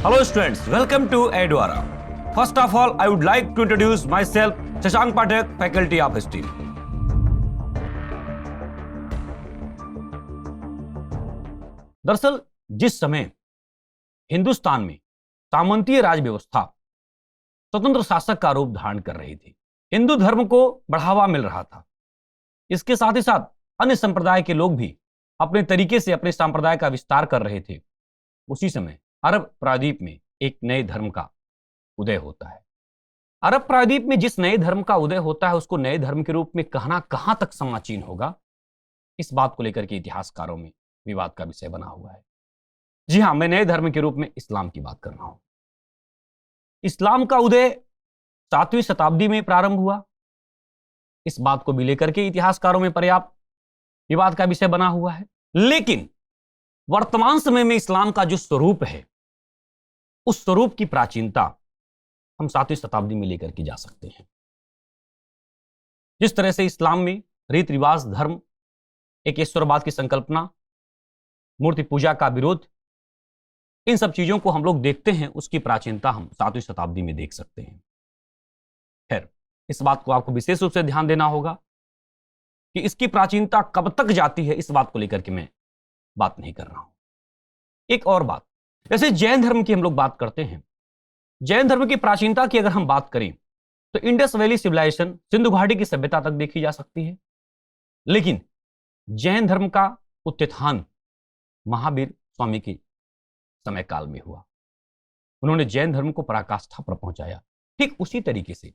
Hello students, welcome to Edwara. First of all, I would like to introduce myself, Shashank Pathak, Faculty of History. दरअसल जिस समय हिंदुस्तान में सामंतीय राज व्यवस्था स्वतंत्र शासक का रूप धारण कर रही थी, हिंदू धर्म को बढ़ावा मिल रहा था, इसके साथ ही साथ अन्य संप्रदाय के लोग भी अपने तरीके से अपने संप्रदाय का विस्तार कर रहे थे, उसी समय अरब प्रायद्वीप में एक नए धर्म का उदय होता है। अरब प्रायद्वीप में जिस नए धर्म का उदय होता है उसको नए धर्म के रूप में कहना कहां तक समाचीन होगा, इस बात को लेकर के इतिहासकारों में विवाद का विषय बना हुआ है। जी हां, मैं नए धर्म के रूप में इस्लाम की बात कर रहा हूं। इस्लाम का उदय 7वीं शताब्दी में प्रारंभ हुआ, इस बात को भी लेकर के इतिहासकारों में पर्याप्त विवाद का विषय बना हुआ है। लेकिन वर्तमान समय में इस्लाम का जो स्वरूप है, उस स्वरूप की प्राचीनता हम 7वीं शताब्दी में लेकर के जा सकते हैं। जिस तरह से इस्लाम में रीति रिवाज, धर्म, एक ईश्वरवाद की संकल्पना, मूर्ति पूजा का विरोध, इन सब चीजों को हम लोग देखते हैं, उसकी प्राचीनता हम 7वीं शताब्दी में देख सकते हैं। खैर, इस बात को आपको विशेष रूप से ध्यान देना होगा कि इसकी प्राचीनता कब तक जाती है, इस बात को लेकर के मैं बात नहीं कर रहा हूं। एक और बात, जैसे जैन धर्म की हम लोग बात करते हैं, जैन धर्म की प्राचीनता की अगर हम बात करें तो इंडस वैली सिविलाइजेशन, सिंधु घाटी की सभ्यता तक देखी जा सकती है। लेकिन जैन धर्म का उत्थान महावीर स्वामी के समय काल में हुआ, उन्होंने जैन धर्म को पराकाष्ठा पर पहुंचाया। ठीक उसी तरीके से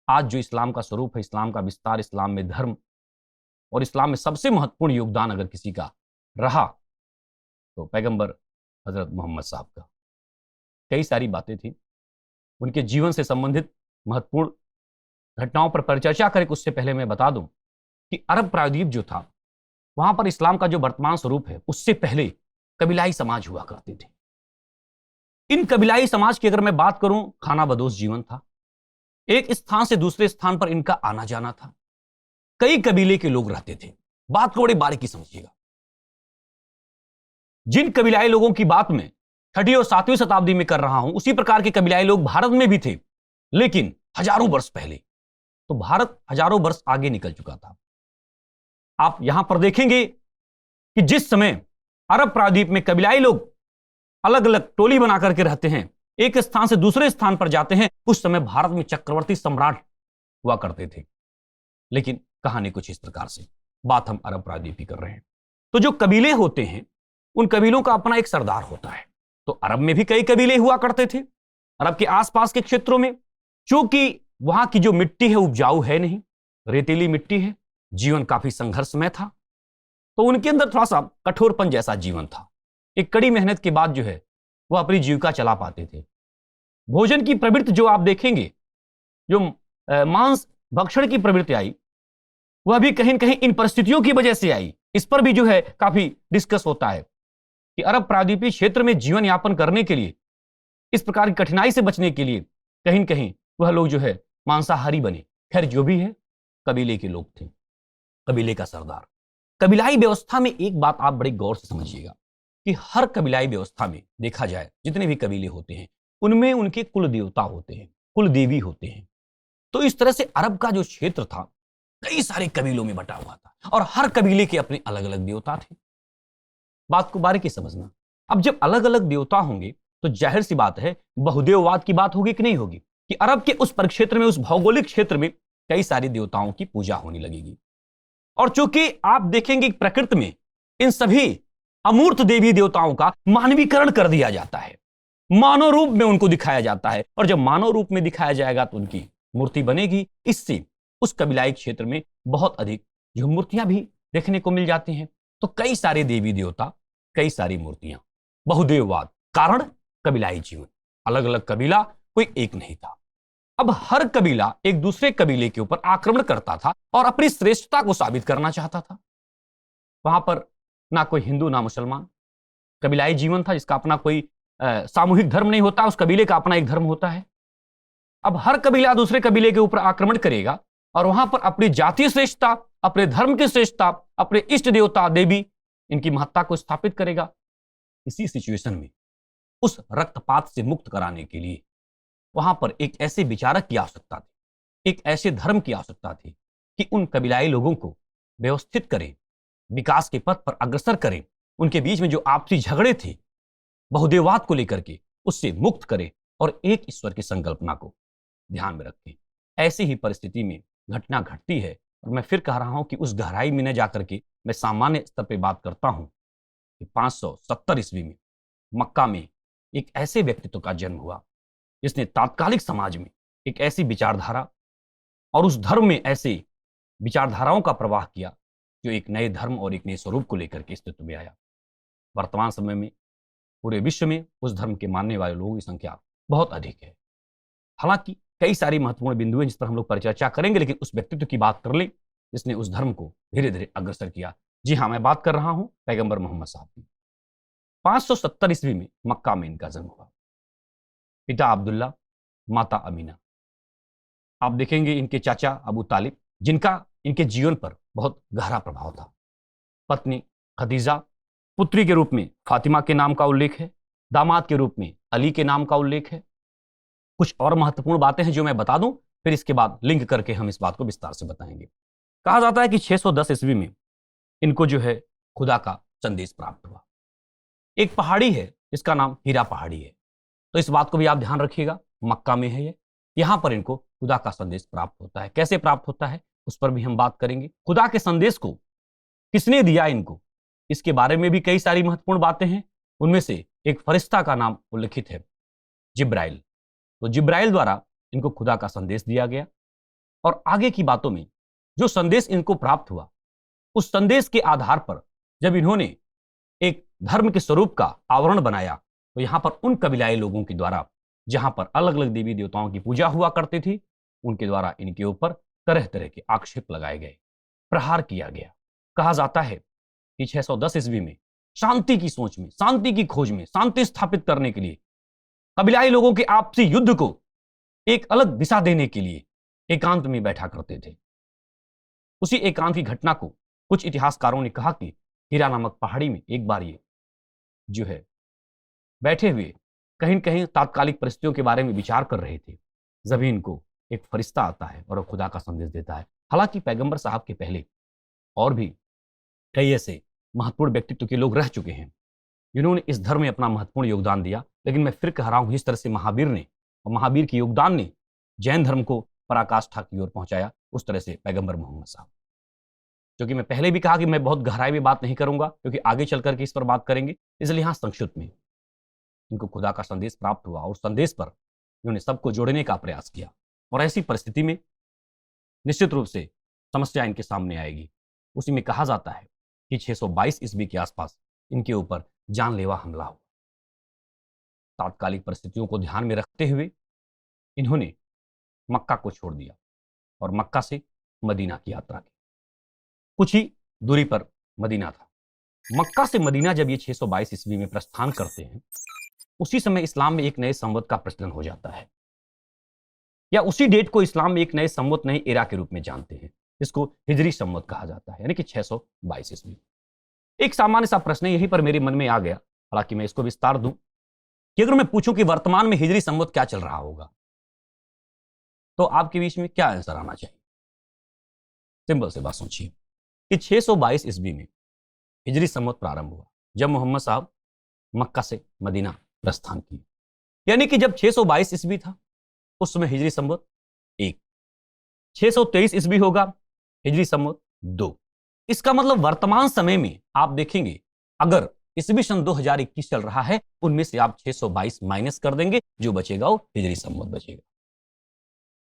आज जो इस्लाम का स्वरूप है, इस्लाम का विस्तार, इस्लाम में धर्म और इस्लाम में सबसे महत्वपूर्ण योगदान अगर किसी का रहा तो पैगंबर हजरत मोहम्मद साहब का। कई सारी बातें थी, उनके जीवन से संबंधित महत्वपूर्ण घटनाओं पर परिचर्चा करें, उससे पहले मैं बता दूं कि अरब प्रायद्वीप जो था, वहां पर इस्लाम का जो वर्तमान स्वरूप है, उससे पहले कबीलाई समाज हुआ करते थे। इन कबीलाई समाज की अगर मैं बात करूं, खाना बदोश जीवन था, एक स्थान से दूसरे स्थान पर इनका आना जाना था, कई कबीले के लोग रहते थे। बात को बड़ी बारीकी समझिएगा। जिन कबीलाई लोगों की बात मैं 6वीं और 7वीं शताब्दी में कर रहा हूं, उसी प्रकार के कबीलाई लोग भारत में भी थे, लेकिन हजारों वर्ष पहले। तो भारत हजारों वर्ष आगे निकल चुका था। आप यहां पर देखेंगे कि जिस समय अरब प्रायद्वीप में कबीलाई लोग अलग अलग टोली बना करके रहते हैं, एक स्थान से दूसरे स्थान पर जाते हैं, उस समय भारत में चक्रवर्ती सम्राट हुआ करते थे। लेकिन कहानी कुछ इस प्रकार से, बात हम अरब प्रायद्वीप की कर रहे हैं। तो जो कबीले होते हैं, उन कबीलों का अपना एक सरदार होता है। तो अरब में भी कई कबीले हुआ करते थे, अरब के आसपास के क्षेत्रों में। चूंकि वहां की जो मिट्टी है उपजाऊ है नहीं, रेतीली मिट्टी है, जीवन काफी संघर्षमय था, तो उनके अंदर थोड़ा सा कठोरपन जैसा जीवन था। एक कड़ी मेहनत के बाद जो है वह अपनी जीविका चला पाते थे। भोजन की प्रवृत्ति जो आप देखेंगे, जो मांस भक्षण की प्रवृत्ति आई, वह भी कहीं न कहीं इन परिस्थितियों की वजह से आई। इस पर भी जो है काफी डिस्कस होता है कि अरब प्रायद्वीपीय क्षेत्र में जीवन यापन करने के लिए, इस प्रकार की कठिनाई से बचने के लिए कहीं न कहीं वह लोग जो है मांसाहारी बने। खैर, जो भी है, कबीले के लोग थे, कबीले का सरदार। कबीलाई व्यवस्था में एक बात आप बड़े गौर से समझिएगा कि हर कबीलाई व्यवस्था में देखा जाए, जितने भी कबीले होते हैं, उनमें उनके कुल देवता होते हैं, कुल देवी होते हैं। तो इस तरह से अरब का जो क्षेत्र था, कई सारे कबीलों में बटा हुआ था और हर कबीले के अपने अलग अलग देवता थे। बात को बारीकी समझना। अब जब अलग अलग देवता होंगे तो जाहिर सी बात है बहुदेववाद की बात होगी कि नहीं होगी, कि अरब के उस परिक्षेत्र में, उस भौगोलिक क्षेत्र में कई सारी देवताओं की पूजा होने लगेगी। और चूंकि आप देखेंगे प्रकृति में इन सभी अमूर्त देवी देवताओं का मानवीकरण कर दिया जाता है, मानव रूप में उनको दिखाया जाता है। और जब मानव रूप में दिखाया जाएगा तो उनकी मूर्ति बनेगी। इससे उस कबीलाई क्षेत्र में बहुत अधिक जो मूर्तियां भी देखने को मिल जाती हैं। तो कई सारे देवी देवता, कई सारी मूर्तियां, बहुदेववाद। कारण कबीलाई जीवन, अलग अलग कबीला, कोई एक नहीं था। अब हर कबीला एक दूसरे कबीले के ऊपर आक्रमण करता था और अपनी श्रेष्ठता को साबित करना चाहता था। वहां पर ना कोई हिंदू ना मुसलमान, कबीलाई जीवन था जिसका अपना कोई सामूहिक धर्म नहीं होता, उस कबीले का अपना एक धर्म होता है। अब हर कबीला दूसरे कबीले के ऊपर आक्रमण करेगा और वहां पर अपनी जातीय श्रेष्ठता, अपने धर्म की श्रेष्ठता, अपने इष्ट देवता देवी, इनकी महत्ता को स्थापित करेगा। इसी सिचुएशन में उस रक्तपात से मुक्त कराने के लिए वहां पर एक ऐसे विचारक की आवश्यकता थी, एक ऐसे धर्म की आवश्यकता थी कि उन कबीलाई लोगों को व्यवस्थित करें, विकास के पथ पर अग्रसर करें, उनके बीच में जो आपसी झगड़े थे बहुदेववाद को लेकर के उससे मुक्त करें और एक ईश्वर की संकल्पना को ध्यान में रखें। ऐसी ही परिस्थिति में घटना घटती है और मैं फिर कह रहा हूं कि उस गहराई में न जाकर के मैं सामान्य स्तर पर बात करता हूं कि 570 ईस्वी में मक्का में एक ऐसे व्यक्तित्व का जन्म हुआ जिसने तात्कालिक समाज में एक ऐसी विचारधारा और उस धर्म में ऐसे विचारधाराओं का प्रवाह किया जो एक नए धर्म और एक नए स्वरूप को लेकर के अस्तित्व में आया। वर्तमान समय में पूरे विश्व में उस धर्म के मानने वाले लोगों की संख्या बहुत अधिक है। हालांकि कई सारी महत्वपूर्ण बिंदु हैं जिस पर हम लोग परिचर्चा करेंगे, लेकिन उस व्यक्तित्व की बात कर लें जिसने उस धर्म को धीरे धीरे अग्रसर किया। जी हाँ, मैं बात कर रहा हूं पैगंबर मोहम्मद साहब की। 570 ईस्वी में मक्का में इनका जन्म हुआ। पिता अब्दुल्ला, माता अमीना। आप देखेंगे इनके चाचा अबू तालिब, जिनका इनके जीवन पर बहुत गहरा प्रभाव था। पत्नी खदीजा, पुत्री के रूप में फातिमा के नाम का उल्लेख है, दामाद के रूप में अली के नाम का उल्लेख है। कुछ और महत्वपूर्ण बातें हैं जो मैं बता दूं, फिर इसके बाद लिंक करके हम इस बात को विस्तार से बताएंगे। कहा जाता है कि 610 ईस्वी में इनको जो है खुदा का संदेश प्राप्त हुआ। एक पहाड़ी है जिसका नाम हीरा पहाड़ी है, तो इस बात को भी आप ध्यान रखिएगा, मक्का में है ये। यहां पर इनको खुदा का संदेश प्राप्त होता है। कैसे प्राप्त होता है उस पर भी हम बात करेंगे। खुदा के संदेश को किसने दिया इनको, इसके बारे में भी कई सारी महत्वपूर्ण बातें हैं। उनमें से एक फरिश्ता का नाम उल्लिखित है, जिब्राइल। तो जिब्राइल द्वारा इनको खुदा का संदेश दिया गया और आगे की बातों में जो संदेश इनको प्राप्त हुआ, उस संदेश के आधार पर जब इन्होंने एक धर्म के स्वरूप का आवरण बनाया, तो यहां पर उन कबीलाई लोगों के द्वारा जहां पर अलग अलग देवी देवताओं की पूजा हुआ करती थी, उनके द्वारा इनके ऊपर तरह तरह के आक्षेप लगाए गए, प्रहार किया गया। कहा जाता है कि 610 ईस्वी में शांति की सोच में, शांति की खोज में, शांति स्थापित करने के लिए, कबीलाई लोगों के आपसी युद्ध को एक अलग दिशा देने के लिए एकांत में बैठा करते थे। उसी एकांत की घटना को कुछ इतिहासकारों ने कहा कि हीरा नामक पहाड़ी में एक बार ये जो है बैठे हुए कहीं कहीं तात्कालिक परिस्थितियों के बारे में विचार कर रहे थे, जभी इनको एक फरिश्ता आता है और खुदा का संदेश देता है। हालांकि पैगंबर साहब के पहले और भी कई ऐसे महत्वपूर्ण व्यक्तित्व के लोग रह चुके हैं जिन्होंने इस धर्म में अपना महत्वपूर्ण योगदान दिया, लेकिन मैं फिर कह रहा हूं, इस तरह से महावीर ने और महावीर के योगदान ने जैन धर्म को पराकाष्ठा की ओर पहुंचाया, उस तरह से पैगंबर मोहम्मद साहब। क्योंकि मैं पहले भी कहा कि मैं बहुत गहराई में बात नहीं करूंगा, क्योंकि आगे चल करके इस पर बात करेंगे, इसलिए यहां संक्षिप्त में इनको खुदा का संदेश प्राप्त हुआ और संदेश पर इन्होंने सबको जोड़ने का प्रयास किया। और ऐसी परिस्थिति में निश्चित रूप से समस्या इनके सामने आएगी। उसी में कहा जाता है कि 622 ईस्वी के आसपास इनके ऊपर जानलेवा हमला हुआ। तात्कालिक परिस्थितियों को ध्यान में रखते हुए इन्होंने मक्का को छोड़ दिया और मक्का से मदीना की यात्रा की। कुछ ही दूरी पर मदीना था। मक्का से मदीना जब ये 622 ईस्वी में प्रस्थान करते हैं, उसी समय इस्लाम में एक नए संवत का प्रचलन हो जाता है, या उसी डेट को इस्लाम में एक नए संवत, नई एरा के रूप में जानते हैं, जिसको हिजरी संवत कहा जाता है, यानी कि 622 ईस्वी। एक सामान्य सा प्रश्न यहीं पर मेरे मन में आ गया, हालांकि मैं इसको विस्तार दूं कि अगर मैं पूछूं कि वर्तमान में हिजरी संवत क्या चल रहा होगा, तो आपके बीच में क्या आंसर आना चाहिए? सिंपल से बात सोचिए कि 622 ईस्वी में हिजरी संवत प्रारंभ हुआ जब मोहम्मद साहब मक्का से मदीना प्रस्थान किए, यानी कि जब 622 ईस्वी था उस समय हिजरी संवत 1, 623 ईस्वी होगा हिजरी संवत 2। इसका मतलब वर्तमान समय में आप देखेंगे, अगर ईस्वी सन 2021 चल रहा है, उनमें से आप 622 माइनस कर देंगे, जो बचेगा वो हिजरी संवत बचेगा।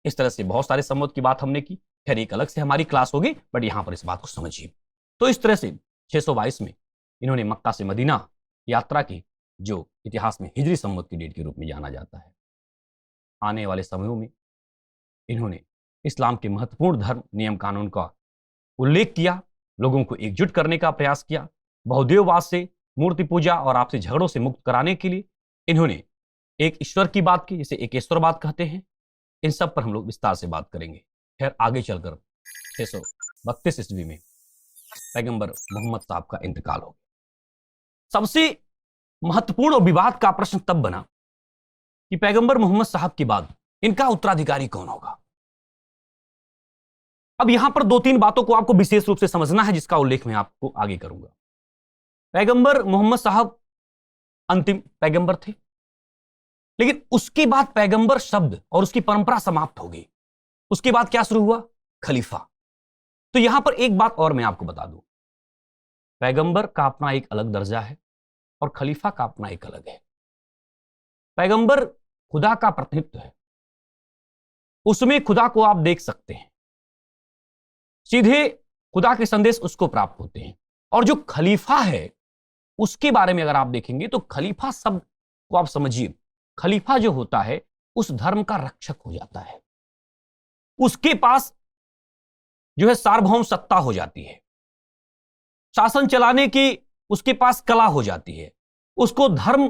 इस तरह से बहुत सारे संवत की बात हमने की, खैर एक अलग से हमारी क्लास होगी, बट यहां पर इस बात को समझिए। तो इस तरह से 622 में इन्होंने मक्का से मदीना यात्रा की, जो इतिहास में हिजरी संवत की डेट के रूप में जाना जाता है। आने वाले समयों में इन्होंने इस्लाम के महत्वपूर्ण धर्म नियम कानून का उल्लेख किया, लोगों को एकजुट करने का प्रयास किया, बहुदेववाद से, मूर्ति पूजा और आपसी झगड़ों से मुक्त कराने के लिए इन्होंने एक ईश्वर की बात की, जिसे एकेश्वरवाद कहते हैं। इन सब पर हम लोग विस्तार से बात करेंगे। खैर आगे चलकर 632 ईस्वी में पैगंबर मोहम्मद साहब का इंतकाल हो गया। सबसे महत्वपूर्ण और विवाद का प्रश्न तब बना कि पैगंबर मोहम्मद साहब के बाद इनका उत्तराधिकारी कौन होगा। अब यहां पर दो तीन बातों को आपको विशेष रूप से समझना है, जिसका उल्लेख मैं आपको आगे करूंगा। पैगंबर मोहम्मद साहब अंतिम पैगंबर थे, लेकिन उसके बाद पैगंबर शब्द और उसकी परंपरा समाप्त हो गई। उसके बाद क्या शुरू हुआ? खलीफा। तो यहां पर एक बात और मैं आपको बता दूं, पैगंबर का अपना एक अलग दर्जा है और खलीफा का अपना एक अलग है। पैगंबर खुदा का प्रतिनिधित्व है, उसमें खुदा को आप देख सकते हैं, सीधे खुदा के संदेश उसको प्राप्त होते हैं। और जो खलीफा है उसके बारे में अगर आप देखेंगे तो खलीफा शब्द को आप समझिए, खलीफा जो होता है उस धर्म का रक्षक हो जाता है, उसके पास जो है सार्वभौम सत्ता हो जाती है, शासन चलाने की उसके पास कला हो जाती है, उसको धर्म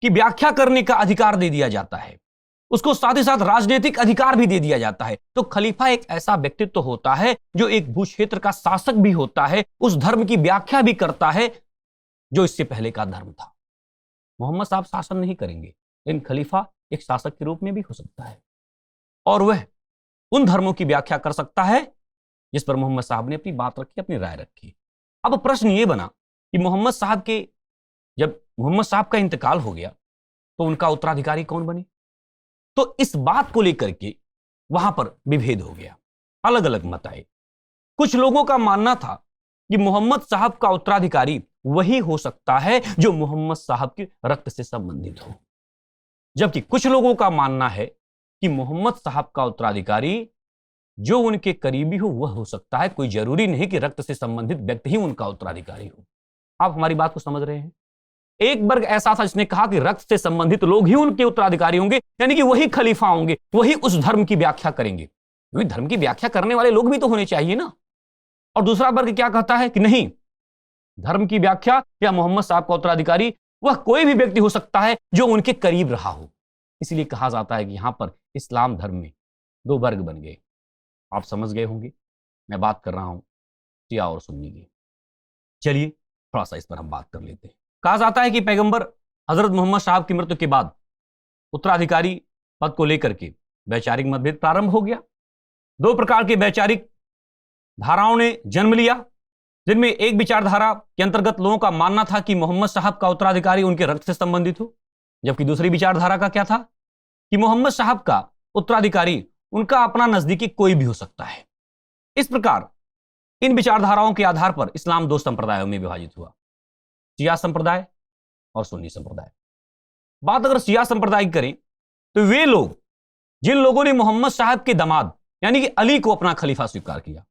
की व्याख्या करने का अधिकार दे दिया जाता है, उसको साथ ही साथ राजनीतिक अधिकार भी दे दिया जाता है। तो खलीफा एक ऐसा व्यक्तित्व होता है जो एक भूक्षेत्र का शासक भी होता है, उस धर्म की व्याख्या भी करता है जो इससे पहले का धर्म था। मोहम्मद साहब शासन नहीं करेंगे, लेकिन खलीफा एक शासक के रूप में भी हो सकता है और वह उन धर्मों की व्याख्या कर सकता है जिस पर मोहम्मद साहब ने अपनी बात रखी, अपनी राय रखी। अब प्रश्न यह बना कि जब मोहम्मद साहब का इंतकाल हो गया तो उनका उत्तराधिकारी कौन बने। तो इस बात को लेकर के वहां पर विभेद हो गया, अलग अलग मत आए। कुछ लोगों का मानना था कि मोहम्मद साहब का उत्तराधिकारी वही हो सकता है जो मोहम्मद साहब के रक्त से संबंधित हो, जबकि कुछ लोगों का मानना है कि मोहम्मद साहब का उत्तराधिकारी जो उनके करीबी हो वह हो सकता है। कोई जरूरी नहीं कि रक्त से संबंधित व्यक्ति ही उनका उत्तराधिकारी हो। आप हमारी बात को समझ रहे हैं। एक वर्ग ऐसा था जिसने कहा कि रक्त से संबंधित लोग ही उनके उत्तराधिकारी होंगे, यानी कि वही खलीफा होंगे, वही उस धर्म की व्याख्या करेंगे, क्योंकि धर्म की व्याख्या करने वाले लोग भी तो होने चाहिए ना। और दूसरा वर्ग क्या कहता है कि नहीं, धर्म की व्याख्या या मोहम्मद साहब का उत्तराधिकारी वह कोई भी व्यक्ति हो सकता है जो उनके करीब रहा हो। इसलिए कहा जाता है कि यहां पर इस्लाम धर्म में दो वर्ग बन गए। आप समझ गए होंगे मैं बात कर रहा हूं शिया और सुन्नी की। चलिए थोड़ा सा इस पर हम बात कर लेते हैं। कहा जाता है कि पैगंबर हजरत मोहम्मद साहब की मृत्यु के बाद उत्तराधिकारी पद को लेकर के वैचारिक मतभेद प्रारंभ हो गया। दो प्रकार के वैचारिक धाराओं ने जन्म लिया, जिनमें एक विचारधारा के अंतर्गत लोगों का मानना था कि मोहम्मद साहब का उत्तराधिकारी उनके रक्त से संबंधित हो, जबकि दूसरी विचारधारा का क्या था कि मोहम्मद साहब का उत्तराधिकारी उनका अपना नजदीकी कोई भी हो सकता है। इस प्रकार इन विचारधाराओं के आधार पर इस्लाम दो संप्रदायों में विभाजित हुआ, शिया संप्रदाय और सुन्नी संप्रदाय। बात अगर शिया संप्रदाय की करें तो वे लोग जिन लोगों ने मोहम्मद साहब के दामाद यानी कि अली को अपना खलीफा स्वीकार किया,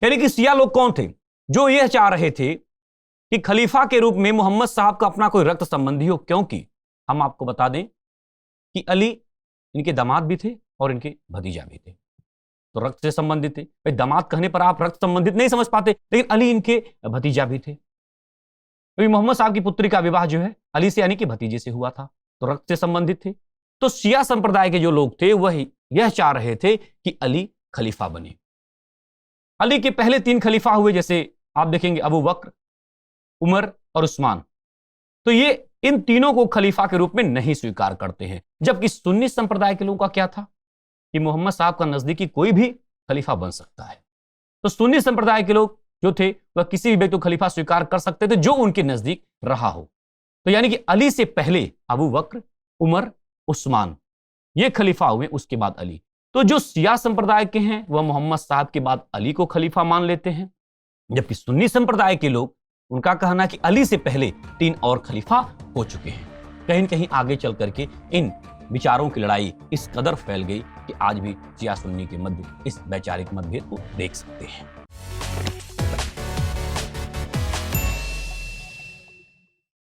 यानी कि शिया लोग कौन थे, जो यह चाह रहे थे कि खलीफा के रूप में मोहम्मद साहब का अपना कोई रक्त संबंधी हो, क्योंकि हम आपको बता दें कि अली इनके दामाद भी थे और इनके भतीजा भी थे, तो रक्त से संबंधित थे। भाई दामाद कहने पर आप रक्त संबंधित नहीं समझ पाते, लेकिन अली इनके भतीजा भी थे। क्योंकि मोहम्मद साहब की पुत्री का विवाह जो है अली से यानी कि भतीजे से हुआ था, तो रक्त से संबंधित थे। तो शिया संप्रदाय के जो लोग थे वह यह चाह रहे थे कि अली खलीफा बने। अली के पहले तीन खलीफा हुए, जैसे आप देखेंगे अबू बकर, उमर और उस्मान, तो ये इन तीनों को खलीफा के रूप में नहीं स्वीकार करते हैं। जबकि सुन्नी संप्रदाय के लोगों का क्या था कि मोहम्मद साहब का नजदीकी कोई भी खलीफा बन सकता है। तो सुन्नी संप्रदाय के लोग जो थे वह किसी भी व्यक्ति को खलीफा स्वीकार कर सकते थे जो उनके नजदीक रहा हो। तो यानी कि अली से पहले अबू बकर, उमर, उस्मान ये खलीफा हुए, उसके बाद अली। तो जो शिया संप्रदाय के हैं वह मोहम्मद साहब के बाद अली को खलीफा मान लेते हैं, जबकि सुन्नी संप्रदाय के लोग उनका कहना कि अली से पहले तीन और खलीफा हो चुके हैं। कहीं न कहीं आगे चल करके इन विचारों की लड़ाई इस कदर फैल गई कि आज भी शिया सुन्नी के मध्य इस वैचारिक मतभेद को देख सकते हैं।